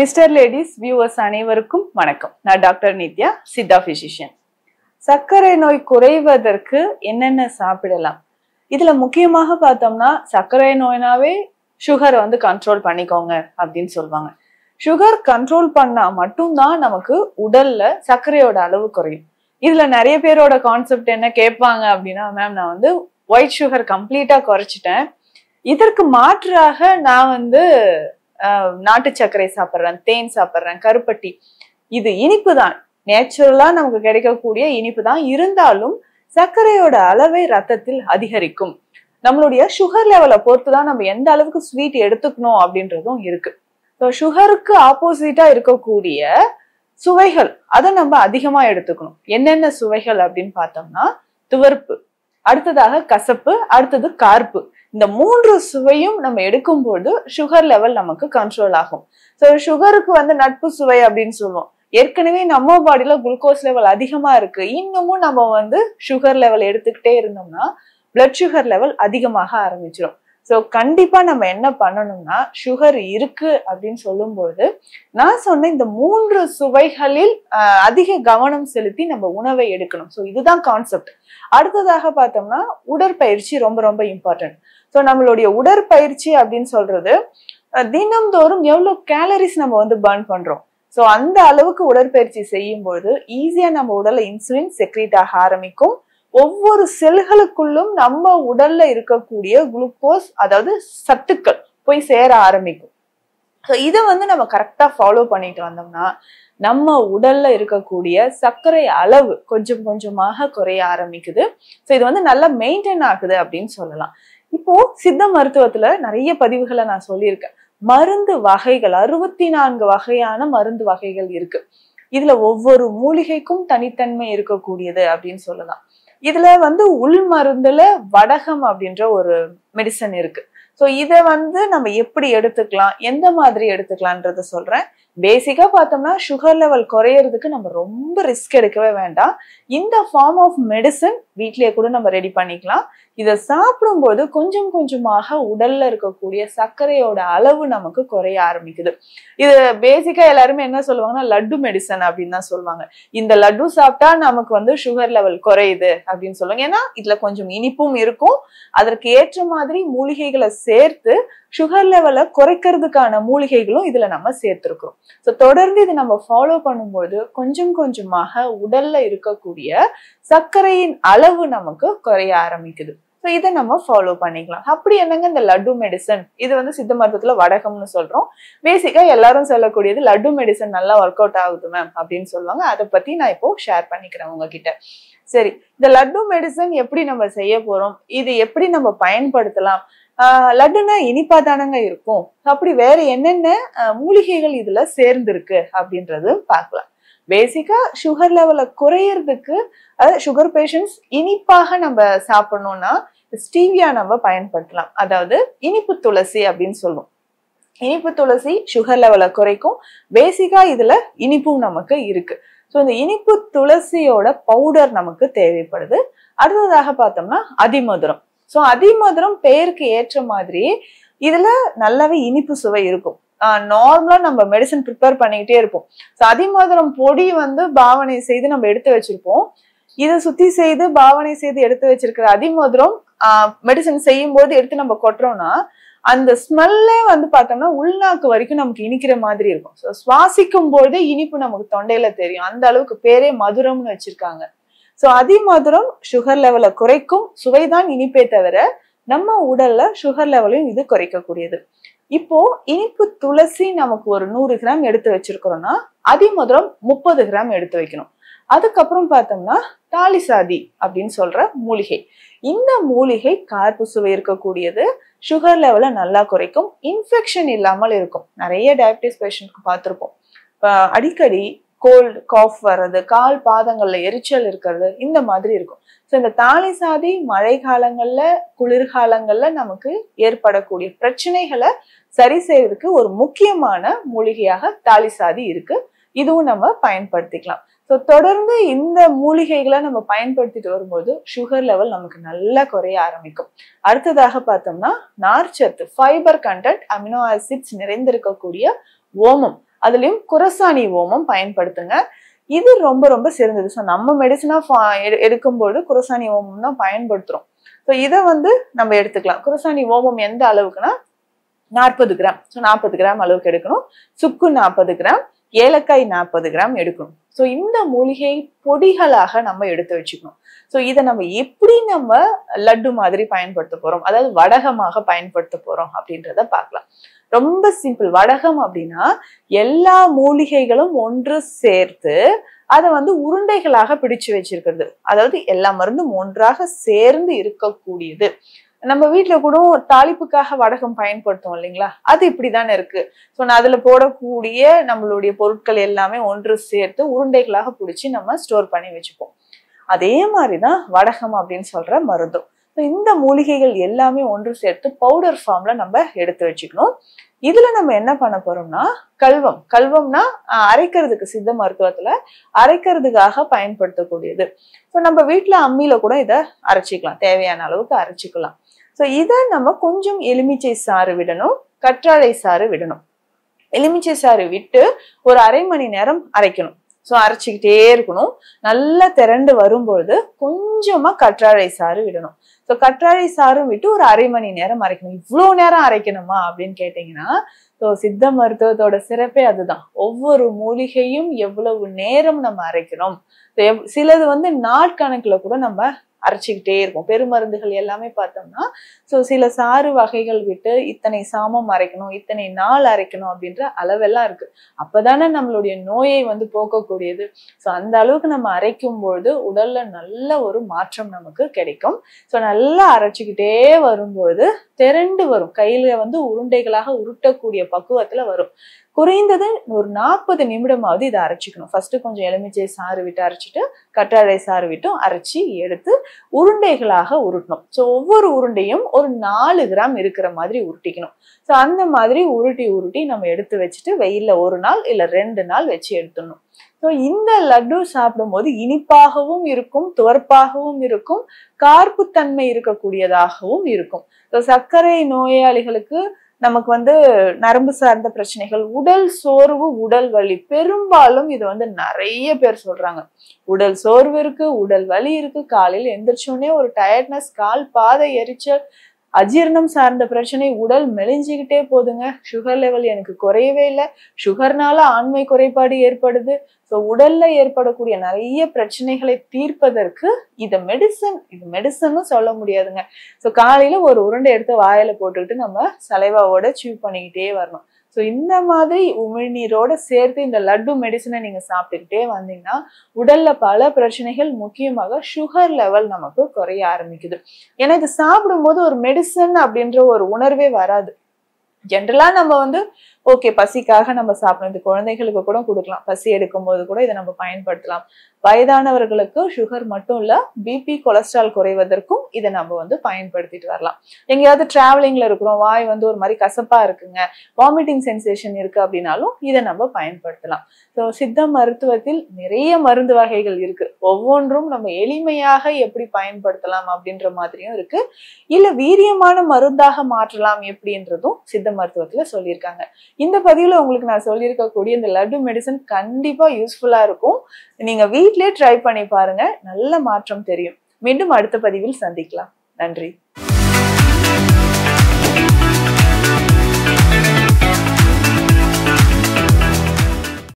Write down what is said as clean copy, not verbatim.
Mister ladies viewers அனைவருக்கும் வணக்கம். நான் டாக்டர் நித்யா, சித்தா பிசிஷியன். சர்க்கரை நோய் குறைவதற்கு என்னென்ன சாப்பிடலாம்? இதுல முக்கியமாக பார்த்தோம்னா சர்க்கரை நோய்னாவே சுகரை கண்ட்ரோல் பண்ணிக்கோங்க அப்படின்னு சொல்லுவாங்க. சுகர் கண்ட்ரோல் பண்ணா மட்டும்தான் நமக்கு உடல்ல சர்க்கரையோட அளவு குறையும். இதுல நிறைய பேரோட கான்செப்ட் என்ன கேட்பாங்க அப்படின்னா, மேம் நான் ஒயிட் சுகர் கம்ப்ளீட்டா குறைச்சிட்டேன், இதற்கு மாற்றாக நான் நாட்டு சர்க்கரை சாப்பிட்றேன், தேன் சாப்பிட்றேன், கருப்பட்டி. இது இனிப்பு தான், நேச்சுரலா நமக்கு கிடைக்கக்கூடிய இனிப்பு தான், இருந்தாலும் சர்க்கரையோட அளவை ரத்தத்தில் அதிகரிக்கும். நம்மளுடைய சுகர் லெவலை பொறுத்துதான் நம்ம எந்த அளவுக்கு ஸ்வீட் எடுத்துக்கணும் அப்படின்றதும் இருக்கு. ஸோ சுகருக்கு ஆப்போசிட்டா இருக்கக்கூடிய சுவைகள் அதை நம்ம அதிகமா எடுத்துக்கணும். என்னென்ன சுவைகள் அப்படின்னு பார்த்தோம்னா, துவர்ப்பு, அடுத்ததாக கசப்பு, அடுத்தது கார்ப்பு. இந்த மூன்று சுவையும் நம்ம எடுக்கும்போது சுகர் லெவல் நமக்கு கண்ட்ரோல் ஆகும். ஸோ சுகருக்கு நட்பு சுவை அப்படின்னு சொல்லுவோம். ஏற்கனவே நம்ம பாடியில குளுக்கோஸ் லெவல் அதிகமா இருக்கு, இன்னமும் நம்ம சுகர் லெவல் எடுத்துக்கிட்டே இருந்தோம்னா பிளட் சுகர் லெவல் அதிகமாக ஆரம்பிச்சிடும். ஸோ கண்டிப்பா நம்ம என்ன பண்ணணும்னா, சுகர் இருக்கு அப்படின்னு சொல்லும்போது நான் சொன்ன இந்த மூன்று சுவைகளில் அதிக கவனம் செலுத்தி நம்ம உணவை எடுக்கணும். ஸோ இதுதான் கான்செப்ட். அடுத்ததாக பார்த்தோம்னா உடற்பயிற்சி ரொம்ப ரொம்ப இம்பார்ட்டன்ட். ஸோ நம்மளுடைய உடற்பயிற்சி அப்படின்னு சொல்றது தினம்தோறும் எவ்வளவு கேலரிஸ் நம்ம பர்ன் பண்றோம். ஸோ அந்த அளவுக்கு உடற்பயிற்சி செய்யும்போது ஈஸியா நம்ம உடல்ல இன்சுலின் செக்ரீட் ஆக ஆரம்பிக்கும். ஒவ்வொரு செல்களுக்குள்ளும் நம்ம உடல்ல இருக்கக்கூடிய குளுக்கோஸ், அதாவது சத்துக்கள் போய் சேர ஆரம்பிக்கும். ஸோ இதை நம்ம கரெக்டா ஃபாலோ பண்ணிட்டு வந்தோம்னா நம்ம உடல்ல இருக்கக்கூடிய சர்க்கரை அளவு கொஞ்சம் கொஞ்சமாக குறைய ஆரம்பிக்குது. ஸோ இது நல்லா மெயின்டைன் ஆகுது அப்படின்னு சொல்லலாம். இப்போ சித்த மருத்துவத்துல நிறைய பதிவுகளை நான் சொல்லியிருக்கேன். மருந்து வகைகள் 64 வகையான மருந்து வகைகள் இருக்கு. இதுல ஒவ்வொரு மூலிகைக்கும் தனித்தன்மை இருக்கக்கூடியது அப்படின்னு சொல்லலாம். இதுல உள் மருந்துல வடகம் அப்படின்ற ஒரு மெடிசன் இருக்கு. ஸோ இதை நம்ம எப்படி எடுத்துக்கலாம், எந்த மாதிரி எடுத்துக்கலான்றத சொல்றேன். பேசிக்கா பார்த்தோம்னா சுகர் லெவல் குறையறதுக்கு நம்ம ரொம்ப ரிஸ்க் எடுக்கவே வேண்டாம். இந்த ஃபார்ம் ஆஃப் மெடிசன் வீட்லயே கூட நம்ம ரெடி பண்ணிக்கலாம். இதை சாப்பிடும்போது கொஞ்சம் கொஞ்சமாக உடல்ல இருக்கக்கூடிய சர்க்கரையோட அளவு நமக்கு குறைய ஆரம்பிக்குது. இது பேசிக்கா எல்லாருமே என்ன சொல்லுவாங்கன்னா லட்டு மெடிசன் அப்படின்னு தான் சொல்லுவாங்க. இந்த லட்டு சாப்பிட்டா நமக்கு சுகர் லெவல் குறையுது அப்படின்னு சொல்லுவாங்க. ஏன்னா இதுல கொஞ்சம் இனிப்பும் இருக்கும், அதற்கு ஏற்ற மாதிரி மூலிகைகளை சேர்த்து சுகர் லெவலை குறைக்கிறதுக்கான மூலிகைகளும் இதுல நம்ம சேர்த்திருக்கிறோம். ஸோ தொடர்ந்து இதை நம்ம ஃபாலோ பண்ணும்போது கொஞ்சம் கொஞ்சமாக உடல்ல இருக்கக்கூடிய சர்க்கரையின் அளவு நமக்கு குறைய ஆரம்பிக்குது. ஸோ இதை நம்ம ஃபாலோ பண்ணிக்கலாம். அப்படி என்னங்க இந்த லட்டு மெடிசன்? இது சித்த மருத்துவத்துல வடகம்னு சொல்றோம். பேசிக்கா எல்லாரும் சொல்லக்கூடியது லட்டு மெடிசன் நல்லா ஒர்க் அவுட் ஆகுது மேம் அப்படின்னு சொல்லுவாங்க. அதை பத்தி நான் இப்போ ஷேர் பண்ணிக்கிறேன் உங்ககிட்ட. சரி, இந்த லட்டு மெடிசன் எப்படி நம்ம செய்ய போறோம், இது எப்படி நம்ம பயன்படுத்தலாம்? லட்டுனா இனிப்பா தானங்க இருக்கும். அப்படி வேற என்னென்ன மூலிகைகள் இதுல சேர்ந்திருக்கு அப்படின்றது பார்க்கலாம். பேசிக்கா சுகர் லெவலை குறையறதுக்கு, சுகர் பேஷண்ட்ஸ் இனிப்பாக நம்ம சாப்பிடணும்னா ஸ்டீவியா நம்ம பயன்படுத்தலாம். அதாவது இனிப்பு துளசி அப்படின்னு சொல்லுவோம். இனிப்பு துளசி சுகர் லெவலை குறைக்கும். பேசிக்கா இதுல இனிப்பும் நமக்கு இருக்கு. ஸோ இந்த இனிப்பு துளசியோட பவுடர் நமக்கு தேவைப்படுது. அடுத்ததாக பார்த்தோம்னா அதிமதுரம். ஸோ அதிமதுரம் பெயருக்கு ஏற்ற மாதிரி இதுல நல்லாவே இனிப்பு சுவை இருக்கும். நார்மலா நம்ம மெடிசன் ப்ரிப்பேர் பண்ணிக்கிட்டே இருப்போம். ஸோ அதிமதுரம் பொடி பாவனை செய்து நம்ம எடுத்து வச்சிருப்போம். இதை சுத்தி செய்து பாவனை செய்து எடுத்து வச்சிருக்கிற அதிமதுரம் மெடிசன் செய்யும் போது எடுத்து நம்ம கொட்டுறோம்னா அந்த ஸ்மெல்லே பார்த்தோம்னா உள்நாக்கு வரைக்கும் நமக்கு இனிக்கிற மாதிரி இருக்கும். ஸோ சுவாசிக்கும் போது இனிப்பு நமக்கு தொண்டையில தெரியும். அந்த அளவுக்கு பேரே மதுரம்னு வச்சிருக்காங்க. ஸோ அதிமதுரம் சுகர் லெவலை குறைக்கும். சுவைதான் இனிப்பே தவிர நம்ம உடல்ல சுகர் லெவலையும் இது குறைக்கக்கூடியது. இப்போ இனிப்பு துளசி நமக்கு ஒரு 100 கிராம் எடுத்து வச்சிருக்கிறோம்னா அதிமதுரம் 30 கிராம் எடுத்து வைக்கணும். அதுக்கப்புறம் பார்த்தோம்னா தாலிசாதி அப்படின்னு சொல்ற மூலிகை. இந்த மூலிகை கார்ப்பு சுவை இருக்கக்கூடியது, சுகர் லெவலை நல்லா குறைக்கும், இன்ஃபெக்ஷன் இல்லாமல் இருக்கும். நிறைய டயபிட்டிஸ் பேஷண்ட்க்கு பார்த்திருப்போம், அடிக்கடி கோல்டு காஃப் வர்றது, கால் பாதங்கள்ல எரிச்சல் இருக்கிறது, இந்த மாதிரி இருக்கும். ஸோ இந்த தாலிசாதி மழை காலங்கள்ல குளிர்காலங்கள்ல நமக்கு ஏற்படக்கூடிய பிரச்சனைகளை சரி செய்யறதுக்கு ஒரு முக்கியமான மூலிகையாக தாலிசாதி இருக்கு. இதுவும் நம்ம பயன்படுத்திக்கலாம். ஸோ தொடர்ந்து இந்த மூலிகைகளை நம்ம பயன்படுத்திட்டு வரும்போது சுகர் லெவல் நமக்கு நல்லா குறைய ஆரம்பிக்கும். அடுத்ததாக பார்த்தோம்னா நார்ச்சத்து, ஃபைபர் கண்டென்ட், அமினோ ஆசிட்ஸ் நிறைந்திருக்கக்கூடிய ஓமம், அதுலயும் குரசாணி ஓமம் பயன்படுத்துங்க. இது ரொம்ப ரொம்ப சிறந்தது. ஸோ நம்ம மெடிசனா எடுக்கும்போது குரசாணி ஓமம் தான் பயன்படுத்துறோம். ஸோ இதை நம்ம எடுத்துக்கலாம். குரசாணி ஓமம் எந்த அளவுக்குன்னா 40 கிராம். ஸோ 40 கிராம் அளவுக்கு எடுக்கணும். சுக்கு 40 கிராம், ஏலக்காய் 40 கிராம் எடுக்கணும். ஸோ இந்த மூலிகை பொடிகளாக நம்ம எடுத்து வச்சுக்கணும். ஸோ இதை நம்ம எப்படி லட்டு மாதிரி பயன்படுத்த போறோம், அதாவது வடகமாக பயன்படுத்த போறோம் அப்படின்றத பார்க்கலாம். ரொம்ப சிம்பிள். வடகம் அப்படின்னா எல்லா மூலிகைகளும் ஒன்று சேர்த்து அதை உருண்டைகளாக பிடிச்சு வச்சிருக்கிறது. அதாவது எல்லா மருந்தும் ஒன்றாக சேர்ந்து இருக்கக்கூடியது. நம்ம வீட்டுல கூட தாளிப்புக்காக வடகம் பயன்படுத்துவோம் இல்லைங்களா, அது இப்படிதானே இருக்கு. ஸோ நான் அதுல போடக்கூடிய நம்மளுடைய பொருட்கள் எல்லாமே ஒன்று சேர்த்து உருண்டைகளாக பிடிச்சி நம்ம ஸ்டோர் பண்ணி வச்சுப்போம். அதே மாதிரிதான் வடகம் அப்படின்னு சொல்ற மருந்தும். இந்த மூலிகைகள் எல்லாமே ஒன்று சேர்த்து பவுடர் ஃபார்ம்ல நம்ம எடுத்து வச்சுக்கணும். இதுல நம்ம என்ன பண்ண போறோம்னா கல்வம்னா அரைக்கிறதுக்கு, சித்த மருத்துவத்துல அரைக்கிறதுக்காக பயன்படுத்தக்கூடியது. ஸோ நம்ம வீட்டுல அம்மியில கூட இதை அரைச்சிக்கலாம், தேவையான அளவுக்கு அரைச்சிக்கலாம். ஸோ இதை நம்ம கொஞ்சம் எலுமிச்சை சாறு விடணும், கற்றாழை சாறு விடணும். எலுமிச்சை சாறு விட்டு ஒரு அரை மணி நேரம் அரைக்கணும். ஸோ அரைச்சிக்கிட்டே இருக்கணும். நல்லா திரண்டு வரும்பொழுது கொஞ்சமா கற்றாழை சாறு விடணும். ஸோ கற்றாழை சாறு விட்டு ஒரு அரை மணி நேரம் அரைக்கணும். இவ்வளோ நேரம் அரைக்கணுமா அப்படின்னு கேட்டீங்கன்னா, ஸோ சித்த மருத்துவத்தோட சிறப்பே அதுதான். ஒவ்வொரு மூலிகையும் எவ்வளவு நேரம் நம்ம அரைக்கணும். சிலது நாட்கணக்குல கூட நம்ம அரைச்சிக்கிட்டே இருக்கும். பெருமருந்துகள் எல்லாமே பார்த்தோம்னா சில சாறு வகைகள் விட்டு இத்தனை சாமம் அரைக்கணும், இத்தனை நாள் அரைக்கணும் அப்படின்ற அளவெல்லாம் இருக்கு. அப்பதானே நம்மளுடைய நோயை போக்கக்கூடியது. ஸோ அந்த அளவுக்கு நம்ம அரைக்கும் பொழுது உடல்ல நல்ல ஒரு மாற்றம் நமக்கு கிடைக்கும். ஸோ நல்லா அரைச்சிக்கிட்டே வரும்பொழுது திரண்டு வரும். கையில உருண்டைகளாக உருட்டக்கூடிய பக்குவத்துல வரும். குறைந்தது ஒரு 40 நிமிடமாவது இதை அரைச்சிக்கணும். ஃபர்ஸ்ட் கொஞ்சம் எலுமிச்சை சாறு விட்டு அரைச்சிட்டு கற்றாழை சாறு விட்டும் அரைச்சி எடுத்து உருண்டைகளாக உருட்டணும். ஸோ ஒவ்வொரு உருண்டையும் ஒரு 4 கிராம் இருக்கிற மாதிரி உருட்டிக்கணும். ஸோ அந்த மாதிரி உருட்டி நம்ம எடுத்து வச்சுட்டு வெயில்ல 1 நாள் இல்ல 2 நாள் வச்சு எடுத்துடணும். ஸோ இந்த லட்டு சாப்பிடும்போது இனிப்பாகவும் இருக்கும், துவர்ப்பாகவும் இருக்கும், கார்ப்புத்தன்மை இருக்கக்கூடியதாகவும் இருக்கும். ஸோ சர்க்கரை நோயாளிகளுக்கு நமக்கு நரம்பு சார்ந்த பிரச்சனைகள், உடல் சோர்வு, உடல் வலி, பெரும்பாலும் இது நிறைய பேர் சொல்றாங்க. உடல் சோர்வு இருக்கு, உடல் வலி இருக்கு, காலையில் எந்திரிச்சோடனே ஒரு டயர்ட்னஸ், கால் பாதை எரிச்சல், அஜீரணம் சார்ந்த பிரச்சனை, உடல் மெலிஞ்சுக்கிட்டே போதுங்க. சுகர் லெவல் எனக்கு குறையவே இல்லை, சுகர்னால ஆண்மை குறைபாடு ஏற்படுது. ஸோ உடல்ல ஏற்படக்கூடிய நிறைய பிரச்சனைகளை தீர்ப்பதற்கு இது மெடிசன்னு சொல்ல முடியாதுங்க. ஸோ காலையில ஒரு உருண்டை எடுத்து வாயில போட்டுக்கிட்டு நம்ம சலைவாவோட சீவ் பண்ணிக்கிட்டே வரணும். ஸோ இந்த மாதிரி உமிழ்நீரோட சேர்த்து இந்த லட்டு மெடிசனை நீங்க சாப்பிட்டுக்கிட்டே வந்தீங்கன்னா உடல்ல பல பிரச்சனைகள், முக்கியமாக சுகர் லெவல் நமக்கு குறைய ஆரம்பிக்குது. ஏன்னா இது சாப்பிடும்போது ஒரு மெடிசன் அப்படின்ற ஒரு உணர்வே வராது. ஜென்ரலா நம்ம ஓகே பசிக்காக நம்ம சாப்பிடணும். இது குழந்தைகளுக்கு கூட கொடுக்கலாம். பசி எடுக்கும் போது கூட இதை நம்ம பயன்படுத்தலாம். வயதானவர்களுக்கு சுகர் மட்டும் இல்ல, பிபி, கொலஸ்ட்ரால் குறைவதற்கும் இதை நம்ம பயன்படுத்திட்டு வரலாம். எங்கேயாவது டிராவலிங்ல இருக்கிறோம், வாய் ஒரு மாதிரி கசப்பா இருக்குங்க, வாமிட்டிங் சென்சேஷன் இருக்கு அப்படின்னாலும் இதை நம்ம பயன்படுத்தலாம். ஸோ சித்த மருத்துவத்தில் நிறைய மருந்து வகைகள் இருக்கு. ஒவ்வொன்றும் நம்ம எளிமையாக எப்படி பயன்படுத்தலாம் அப்படின்ற மாதிரியும் இருக்கு. இல்ல வீரியமான மருந்தாக மாற்றலாம் எப்படின்றதும் சித்த மருத்துவத்துல சொல்லியிருக்காங்க. இந்த பதிவுல உங்களுக்கு நான் சொல்லியிருக்கக்கூடிய இந்த லட்டு மெடிசன் கண்டிப்பா யூஸ்ஃபுல்லா இருக்கும். நீங்க வீட்லயே ட்ரை பண்ணி பாருங்க, நல்ல மாற்றம் தெரியும். மீண்டும் அடுத்த பதிவில் சந்திக்கலாம். நன்றி.